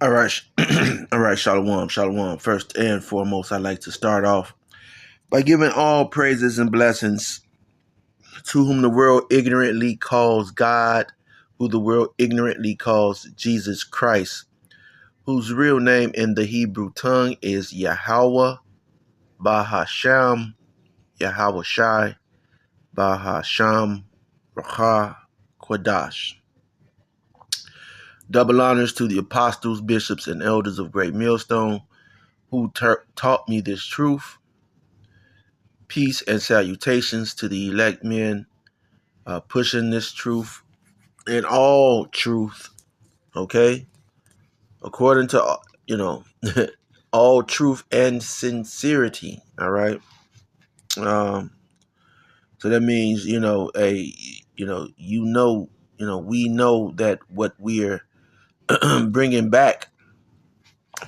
All right, all right, Shalom, Shalom. First and foremost, I'd like to start off by giving all praises and blessings to whom the world ignorantly calls God, who the world ignorantly calls Jesus Christ, whose real name in the Hebrew tongue is Yahweh, Bahasham, Yahweh Shai, Bahasham, Racha, Quadash. Double honors to the apostles, bishops, and elders of Great Millstone who taught me this truth. Peace and salutations to the elect men pushing this truth and all truth, okay? According to, all truth and sincerity, all right? So that means, we know that what we're bringing back,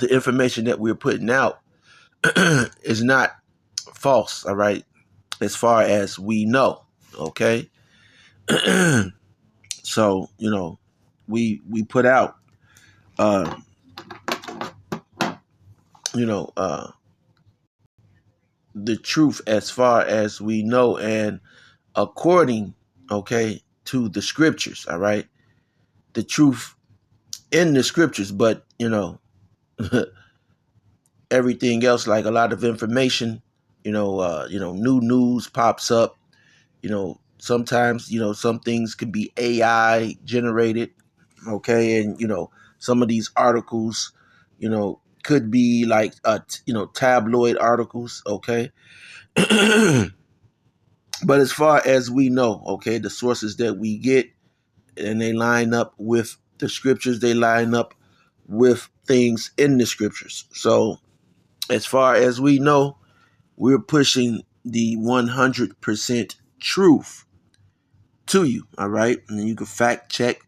the information that we're putting out is not false, all right? As far as we know, okay? So, we put out, uh, you know, uh, the truth as far as we know and according, okay, to the scriptures, all right? The truth in the scriptures, but, everything else, like a lot of information, new news pops up, sometimes, some things can be AI generated, okay, and some of these articles could be like tabloid articles, okay. But as far as we know, okay, the sources that we get, and they line up with the scriptures, they line up with things in the scriptures. So as far as we know, we're pushing the 100% truth to you, all right. And you can fact check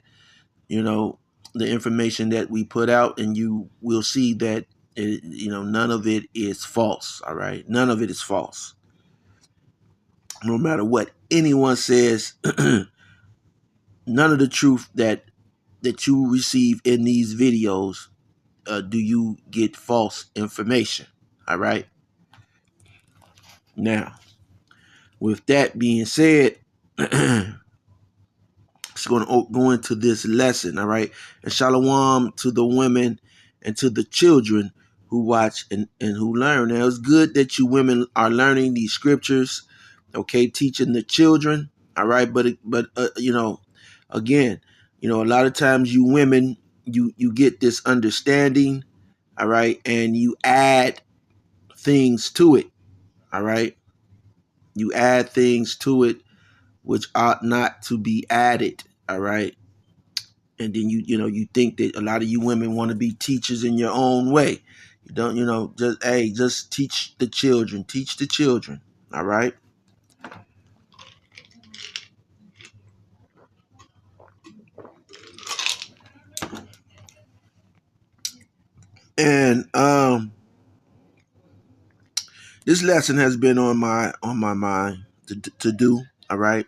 the information that we put out, and you will see that none of it is false. All right, none of it is false. No matter what anyone says, none of the truth that you receive in these videos do you get false information. All right. Now, with that being said, it's going to go into this lesson, all right? And shalom to the women and to the children who watch and who learn. Now, it's good that you women are learning these scriptures, okay, teaching the children, all right? But again, a lot of times you women, you get this understanding, all right, and you add things to it, all right? You add things to it which ought not to be added, all right? And then you think that a lot of you women want to be teachers in your own way. You don't, just teach the children, all right. And this lesson has been on my mind to do, all right,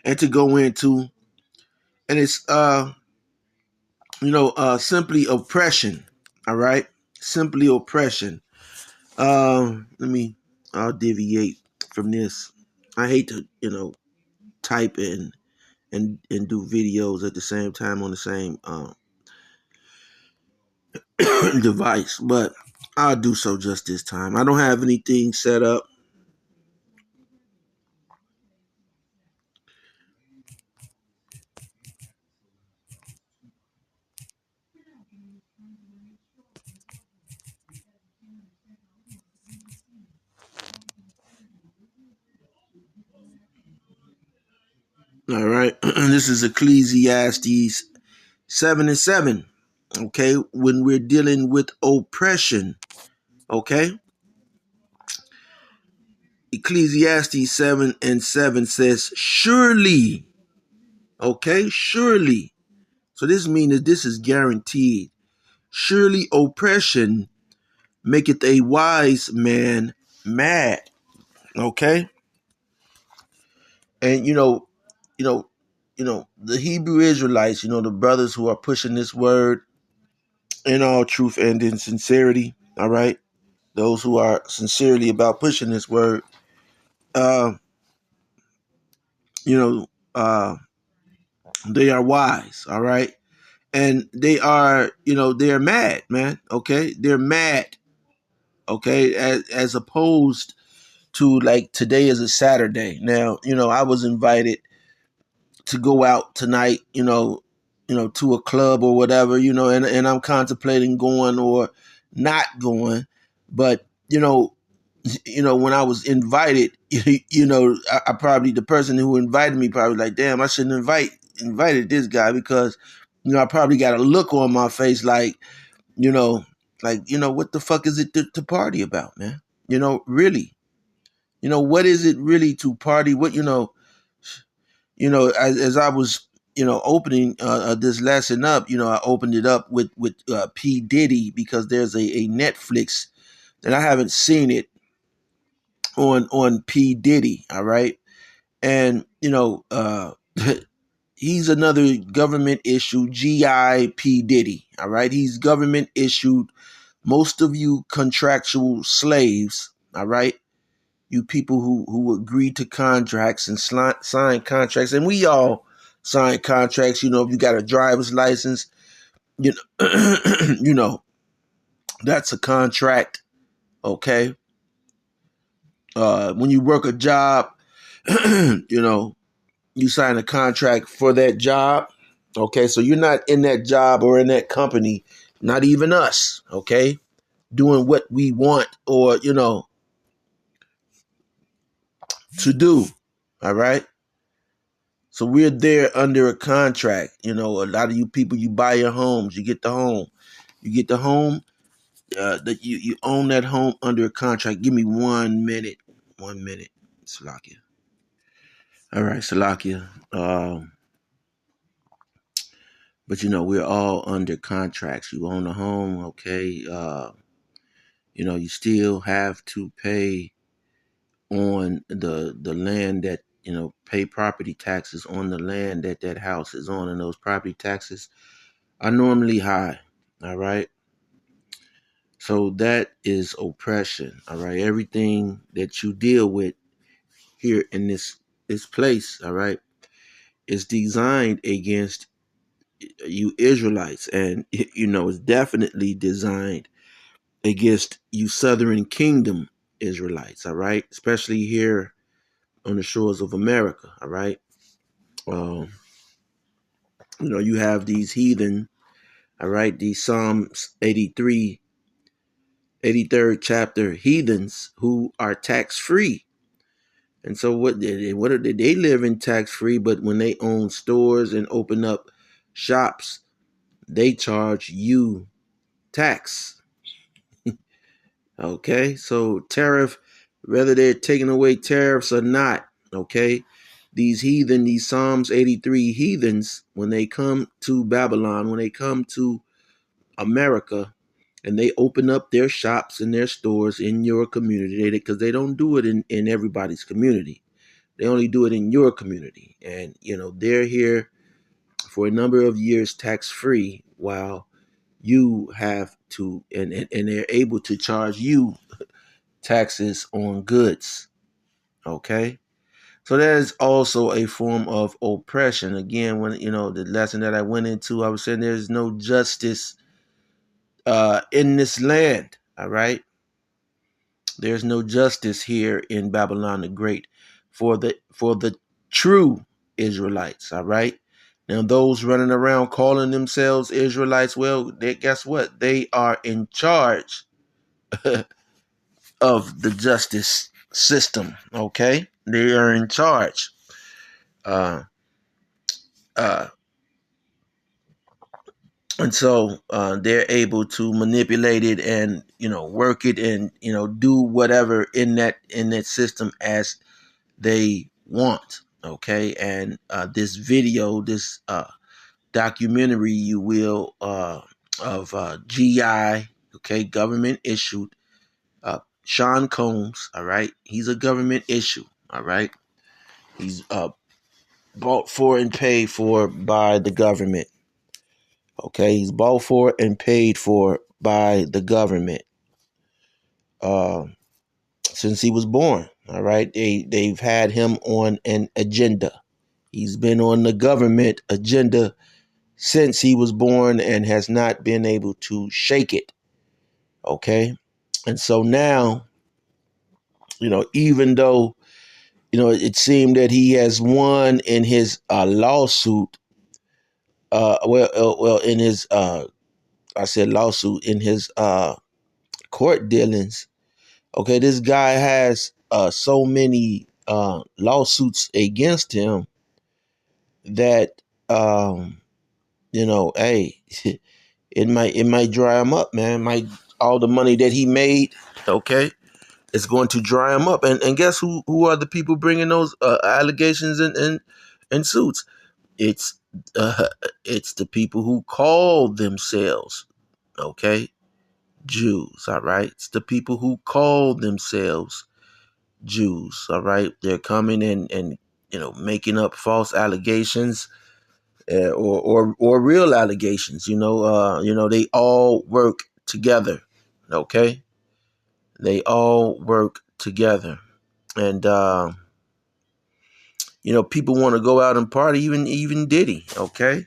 and to go into, and it's simply oppression, all right, simply oppression. I'll deviate from this. I hate to type in and do videos at the same time on the same device, but I'll do so just this time. I don't have anything set up. All right. This is Ecclesiastes 7:7. Okay. When we're dealing with oppression, okay. Ecclesiastes 7:7 says, surely, okay, surely. So this means that this is guaranteed. Surely oppression maketh a wise man mad. Okay. And the Hebrew Israelites, the brothers who are pushing this word, in all truth and in sincerity. All right, those who are sincerely about pushing this word, uh, you know, they are wise. All right, and they are, they're mad, man. Okay, they're mad. Okay, as opposed to like today is a Saturday. Now, I was invited to go out tonight, to a club or whatever, and I'm contemplating going or not going. But, when I was invited, I probably, the person who invited me probably like, damn, I shouldn't invited this guy because, I probably got a look on my face you know, what the fuck is it to party about, man? Really, what is it really to party? What, as I was, opening this lesson up, I opened it up with P Diddy because there's a Netflix and I haven't seen it on P Diddy. All right, and he's another government issue, GIP Diddy. All right, he's government issued. Most of you contractual slaves. All right, you people who agree to contracts and sign contracts, and we all sign contracts. If you got a driver's license, you know, that's a contract. Okay, when you work a job, you sign a contract for that job. Okay, so you're not in that job or in that company, not even us. Okay, doing what we want or to do. All right. So we're there under a contract. A lot of you people, you buy your homes, you get the home. You get the home, that you own that home under a contract. Give me 1 minute. 1 minute. Salakia. All right, Salakia. But we're all under contracts. You own a home, okay. You still have to pay on the land that, pay property taxes on the land that house is on, and those property taxes are normally high. All right. So that is oppression. All right. Everything that you deal with here in this place, all right, is designed against you Israelites. And it's definitely designed against you Southern Kingdom Israelites, all right, especially here on the shores of America. All right. Um, you have these heathen, all right, these Psalms 83rd chapter heathens who are tax free. And so what are they live in tax free, but when they own stores and open up shops, they charge you tax. Okay? So tariff, whether they're taking away tariffs or not, okay? These heathen, these Psalms 83 heathens, when they come to Babylon, when they come to America, and they open up their shops and their stores in your community, because they don't do it in everybody's community. They only do it in your community. And, they're here for a number of years tax free while you have to, and they're able to charge you taxes on goods. Okay. So that is also a form of oppression. Again, when, the lesson that I went into, I was saying there's no justice in this land. All right. There's no justice here in Babylon the Great for the true Israelites. All right. Now those running around calling themselves Israelites, well, guess what? They are in charge of the justice system. Okay, they are in charge. Uh, uh, and so they're able to manipulate it and work it and do whatever in that system as they want. Okay, and this video, this documentary, you will, of GI, okay, government issued. Sean Combs, all right, he's a government issue. All right, he's bought for and paid for by the government. Okay, he's bought for and paid for by the government uh, since he was born. All right, they've had him on an agenda. He's been on the government agenda since he was born and has not been able to shake it. Okay, and so now, even though it seemed that he has won in his lawsuit. In his I said lawsuit in his court dealings. Okay, this guy has so many lawsuits against him that hey, it might dry him up, man. Might all the money that he made, okay, it's going to dry him up. And guess who are the people bringing those allegations and suits? It's uh, it's the people who call themselves, okay, Jews. All right, it's the people who call themselves Jews. All right, they're coming in and making up false allegations or real allegations. They all work together. Okay, they all work together, and people want to go out and party. Even Diddy. Okay,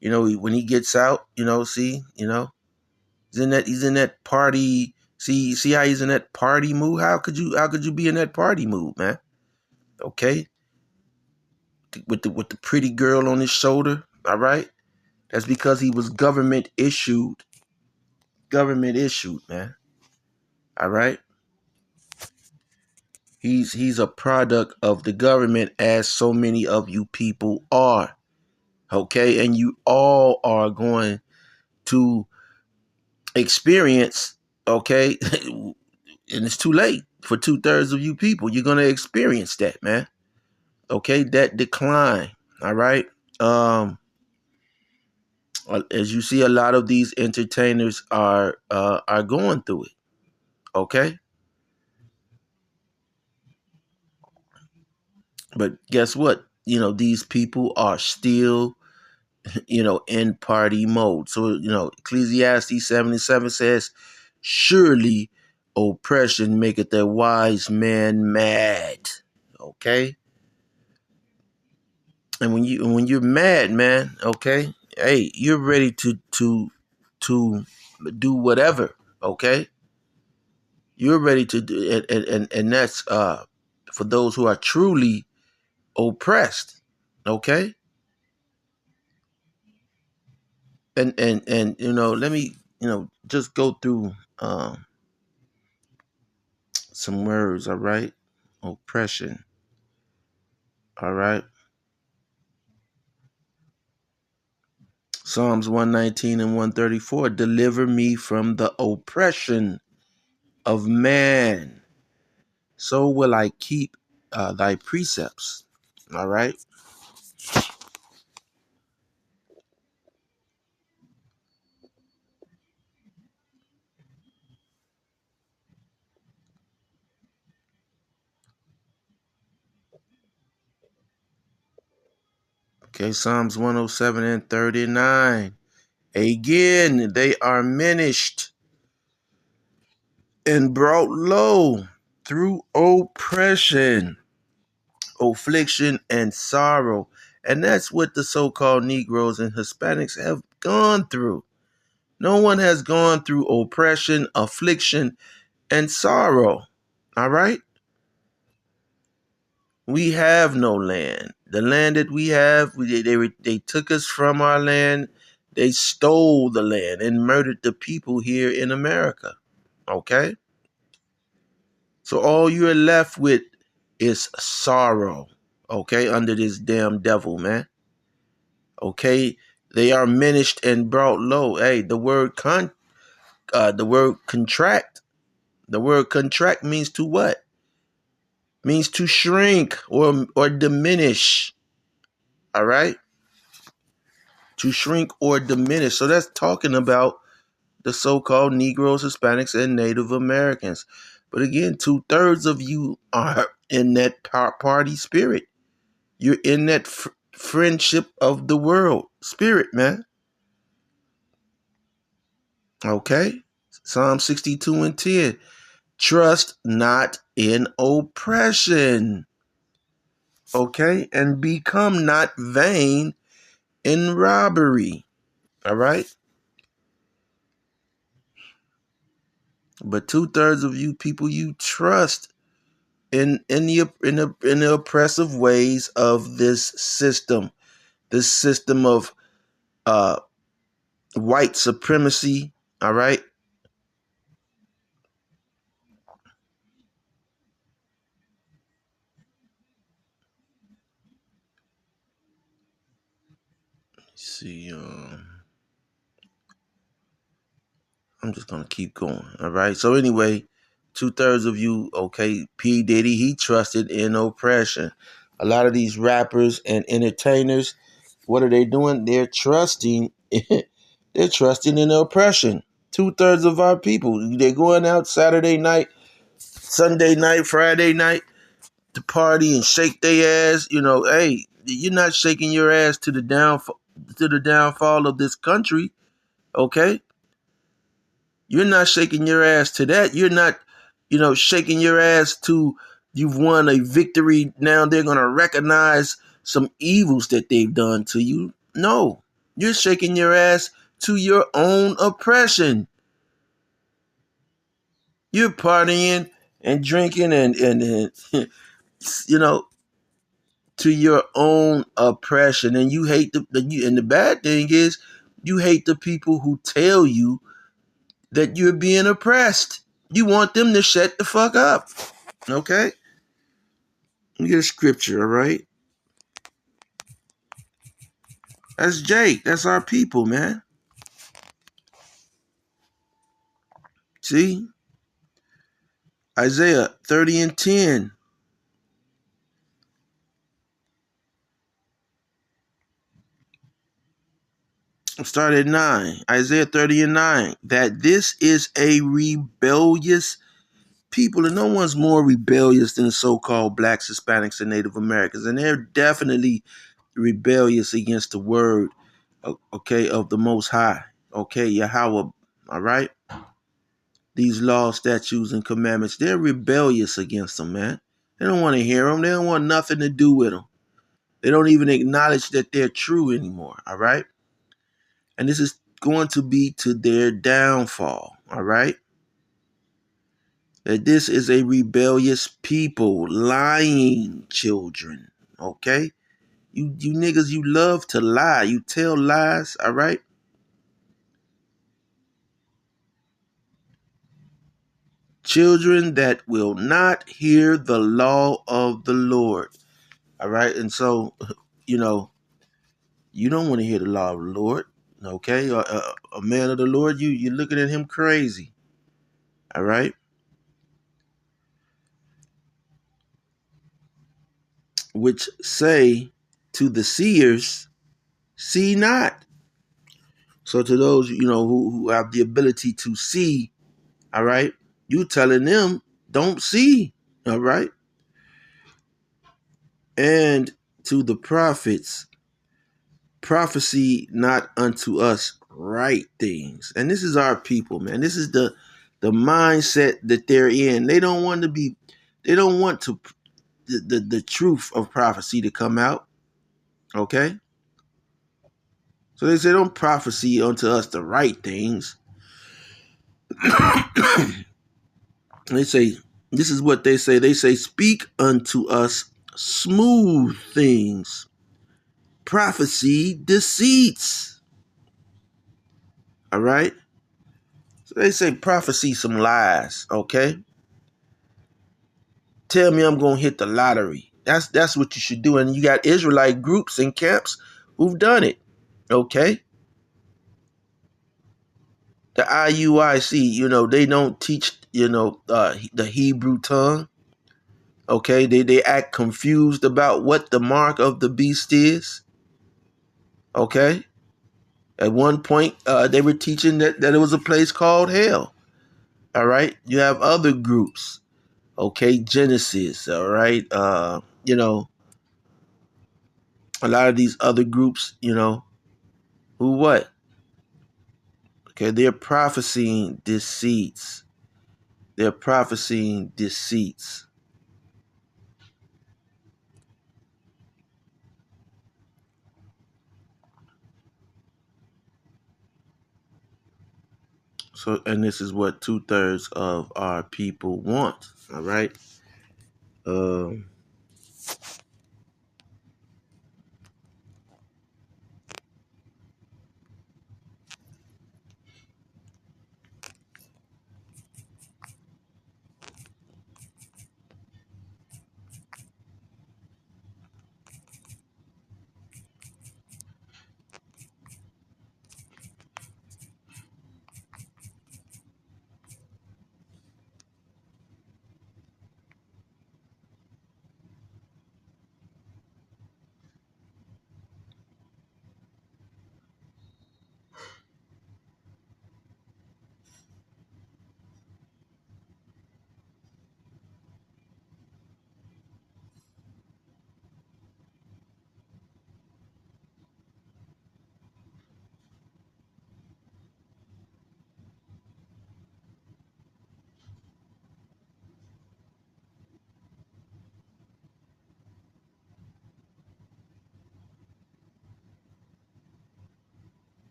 when he gets out, see, he's in that party. See how he's in that party mood. How could you be in that party mood, man? Okay, with the pretty girl on his shoulder. All right, that's because he was government issued. Government issued, man. All right, he's a product of the government, as so many of you people are. Okay, and you all are going to experience. Okay, and it's too late for 2/3 of you people. You're gonna experience that, man. Okay, that decline. All right. As you see, a lot of these entertainers are going through it. Okay, but guess what? These people are still in party mode. So Ecclesiastes 77 says, "Surely oppression maketh a wise man mad." Okay, and when you're mad, man, okay, hey, you're ready to do whatever. Okay, you're ready to do it, and that's for those who are truly oppressed. Okay, and let me just go through some words. All right, oppression. All right, Psalms 119 and 134. Deliver me from the oppression of man, so will I keep thy precepts. All right. Okay, Psalms 107 and 39. Again, they are minished and brought low through oppression, affliction, and sorrow. And that's what the so-called Negroes and Hispanics have gone through. No one has gone through oppression, affliction, and sorrow. All right? We have no land. The land that we have, they took us from our land. They stole the land and murdered the people here in America. Okay? So all you're left with is sorrow. Okay? Under this damn devil, man. Okay? They are minished and brought low. Hey, the word contract. The word contract means to what? Means to shrink or diminish. All right? To shrink or diminish. So that's talking about the so-called Negroes, Hispanics, and Native Americans. But again, 2/3 of you are in that party spirit. You're in that friendship of the world spirit, man. Okay? Psalm 62 and 10. Trust not in oppression. Okay? And become not vain in robbery. All right? But 2/3 of you people, you trust in the oppressive ways of this system of uh white supremacy. All right? Let's see, I'm just gonna keep going. All right. So anyway, 2/3 of you, okay, P. Diddy, he trusted in oppression. A lot of these rappers and entertainers, what are they doing? They're trusting they're trusting in oppression. 2/3 of our people. They're going out Saturday night, Sunday night, Friday night to party and shake their ass. Hey, you're not shaking your ass to the downfall of this country, okay? You're not shaking your ass to that. You're not, shaking your ass to you've won a victory. Now they're going to recognize some evils that they've done to you. No, you're shaking your ass to your own oppression. You're partying and drinking and you know, to your own oppression. And you hate and the bad thing is you hate the people who tell you that you're being oppressed. You want them to shut the fuck up. Okay? Let me get a scripture, all right? That's Jake. That's our people, man. See? Isaiah 30 and 10. Start at 9. Isaiah 30 and 9. That this is a rebellious people, and no one's more rebellious than so-called blacks, Hispanics, and Native Americans. And they're definitely rebellious against the word, okay, of the Most High. Okay, Yahweh, all right? These laws, statutes, and commandments, they're rebellious against them, man. They don't want to hear them. They don't want nothing to do with them. They don't even acknowledge that they're true anymore, all right? And this is going to be to their downfall, all right? That this is a rebellious people, lying children, okay? You niggas, you love to lie. You tell lies, all right? Children that will not hear the law of the Lord, all right? And so, you know, you don't want to hear the law of the Lord, okay? A man of the Lord, you're looking at him crazy, all right? Which say to the seers, see not. So to those, who have the ability to see, all right, you telling them, don't see, all right? And to the prophets, prophecy not unto us right things. And this is our people, man. This is the mindset that they're in. They don't want to the truth of prophecy to come out. Okay? So they say don't prophecy unto us the right things. They say, this is what they say. They say, speak unto us smooth things, prophecy deceits. All right? So they say prophecy some lies, okay? Tell me I'm gonna hit the lottery. That's what you should do. And you got Israelite groups and camps who've done it. Okay? The IUIC, they don't teach, the Hebrew tongue. Okay, they act confused about what the mark of the beast is. Okay? At one point, they were teaching that it was a place called hell. All right? You have other groups. Okay, Genesis, all right? A lot of these other groups, who what? Okay, they're prophesying deceits. They're prophesying deceits. So, and this is what 2/3 of our people want. All right. Um,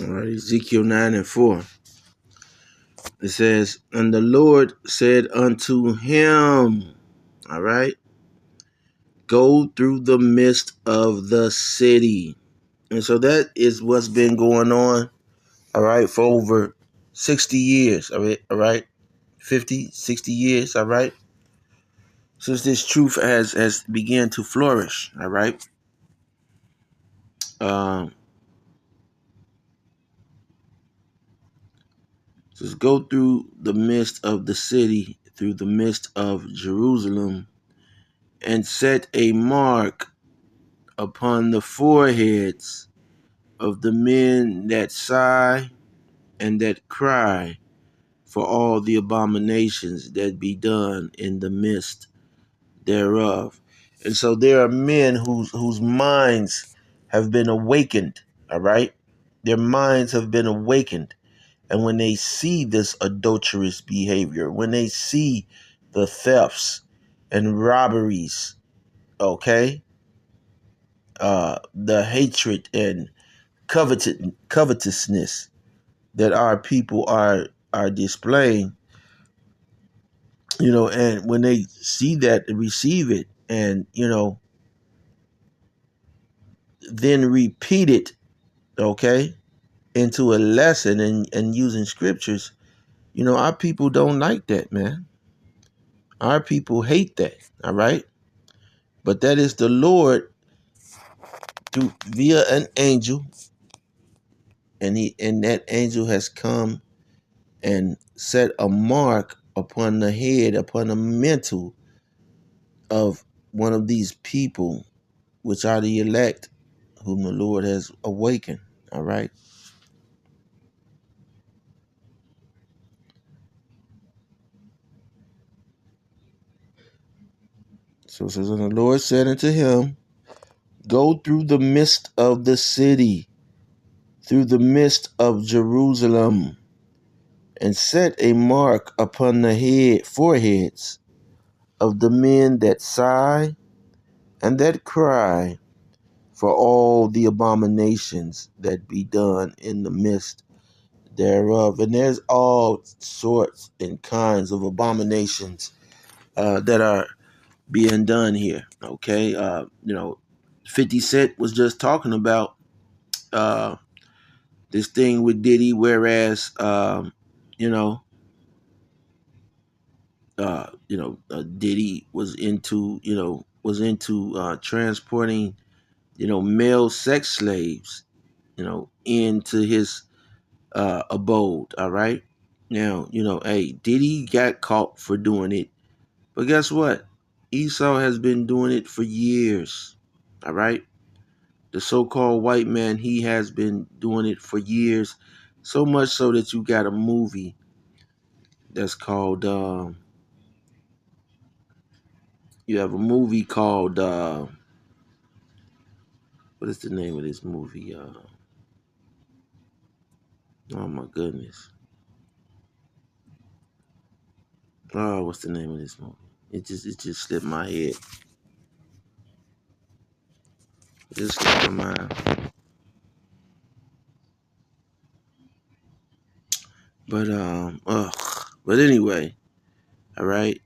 all right, Ezekiel 9:4. It says, and the Lord said unto him, all right, go through the midst of the city. And so that is what's been going on, all right, for over 60 years, all right, 50, 60 years, all right, since this truth has began to flourish, all right. Um, says, go through the midst of the city, through the midst of Jerusalem, and set a mark upon the foreheads of the men that sigh and that cry for all the abominations that be done in the midst thereof. And so there are men whose minds have been awakened, all right? Their minds have been awakened. And when they see this adulterous behavior, when they see the thefts and robberies, okay, the hatred and covetousness that our people are displaying, and when they see that and receive it, and then repeat it, okay, into a lesson and using scriptures, our people don't like that, man. Our people hate that, all right? But that is the Lord through via an angel, and that angel has come and set a mark upon the head, upon the mental of one of these people, which are the elect, whom the Lord has awakened. All right. So it says, and the Lord said unto him, go through the midst of the city, through the midst of Jerusalem, and set a mark upon the foreheads of the men that sigh and that cry for all the abominations that be done in the midst thereof. And there's all sorts and kinds of abominations that are being done here. Okay. 50 Cent was just talking about uh, this thing with Diddy, whereas, you know, Diddy was into transporting, male sex slaves, into his abode. All right. Now, hey, Diddy got caught for doing it, but guess what? Esau has been doing it for years. All right. The so-called white man, he has been doing it for years, so much so that you got a movie that's called. You have a movie called. What is the name of this movie? Oh my goodness. Oh, what's the name of this movie? It just slipped my head. It just slipped my mind. But But anyway, all right.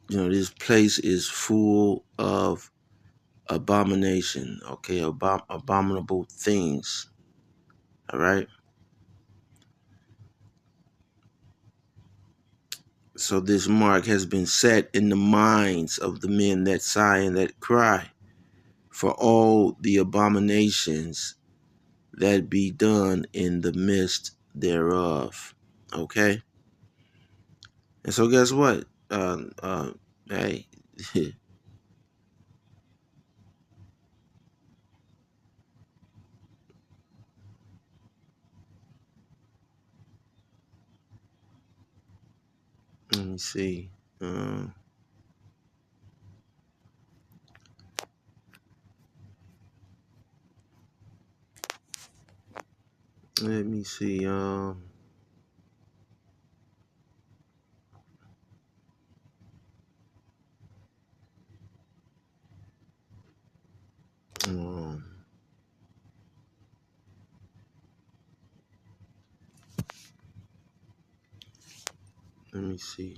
This place is full of abomination. Okay, abominable things. All right. So this mark has been set in the minds of the men that sigh and that cry for all the abominations that be done in the midst thereof. Okay? And so guess what? Hey, let me see. Let me see. Um, Let me see.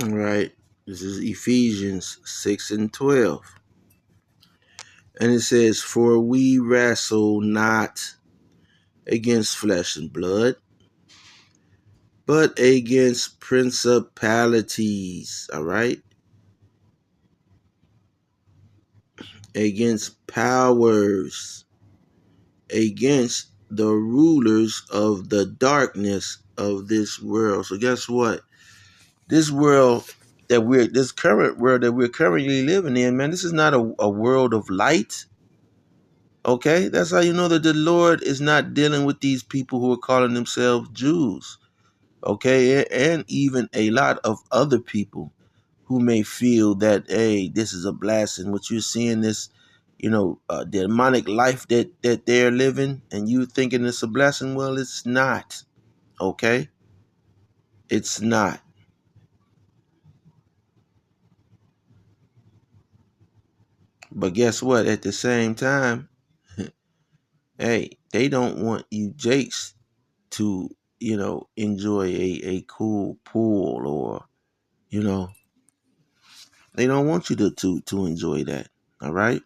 All right. This is Ephesians 6 and 12. And it says, "For we wrestle not against flesh and blood, but against principalities," all right, "against powers, against the rulers of the darkness of this world." So guess what? This current world that we're currently living in, man, this is not a world of light. Okay, that's how you know that the Lord is not dealing with these people who are calling themselves Jews. Okay, and even a lot of other people who may feel that, hey, this is a blessing. What you're seeing, this, demonic life that they're living, and you thinking it's a blessing. Well, it's not. Okay, it's not. But guess what? At the same time, hey, they don't want you Jakes to, enjoy a cool pool, or, you know, they don't want you to enjoy that. All right.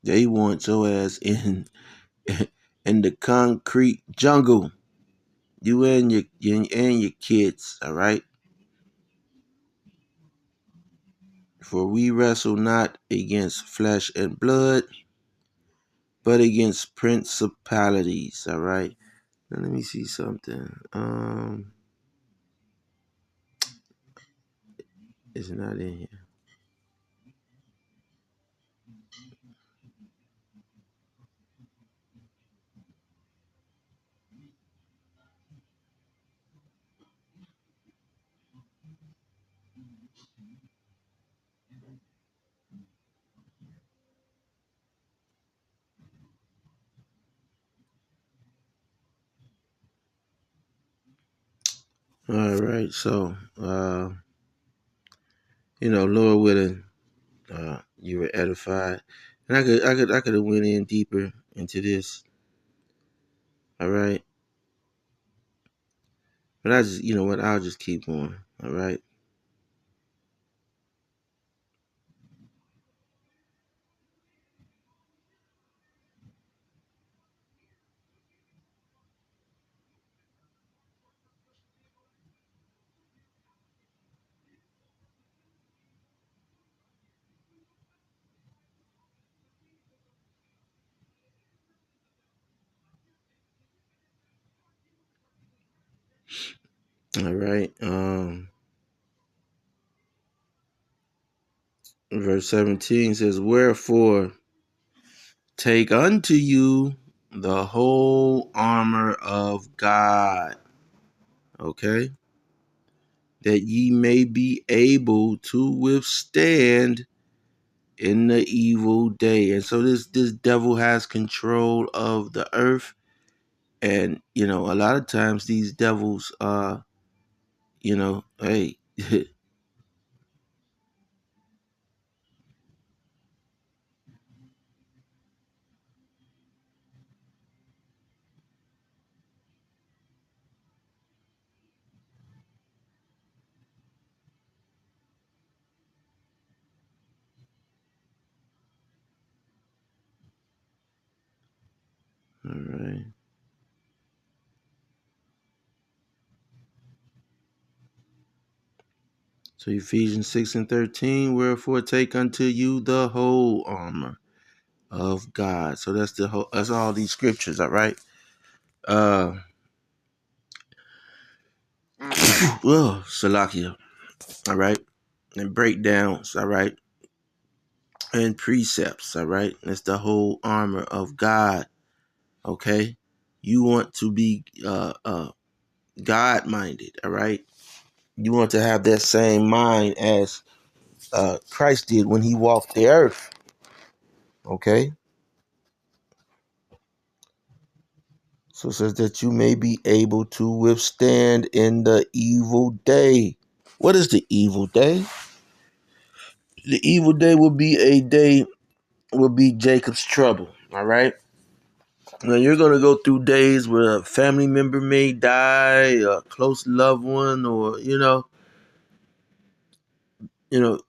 They want your ass in in the concrete jungle. You and your kids, all right? For we wrestle not against flesh and blood, but against principalities, all right? Now let me see something. It's not in here. All right, so Lord willing, you were edified, and I could have went in deeper into this. All right, but I just, you know what? I'll just keep going. All right. All right. Verse 17 says, "Wherefore take unto you the whole armor of God, okay, that ye may be able to withstand in the evil day." And so this devil has control of the earth, and a lot of times these devils, hey, all right. So Ephesians 6:13, "Wherefore take unto you the whole armor of God." So that's all these scriptures, all right? Uh well, Salakia, all right, and breakdowns, all right, and precepts, all right. That's the whole armor of God, okay. You want to be God minded, all right. You want to have that same mind as Christ did when he walked the earth, okay. So it says that you may be able to withstand in the evil day. What is the evil day? The evil day will be Jacob's trouble. All right. Now you're gonna go through days where a family member may die, a close loved one, or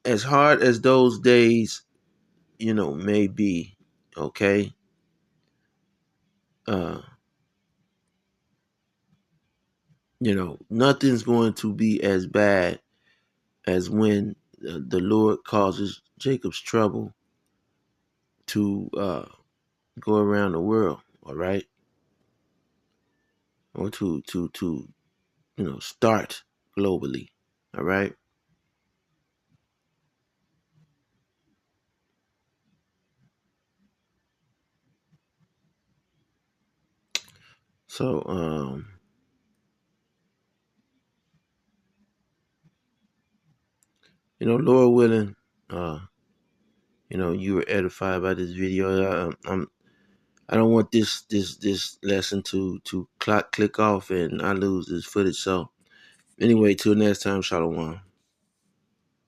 as hard as those days, may be. Okay. Uh, nothing's going to be as bad as when the Lord causes Jacob's trouble to go around the world, all right, or to start globally, all right. So Lord willing, uh, you were edified by this video. I don't want this lesson to click off and I lose this footage. So anyway, till next time, Shalom.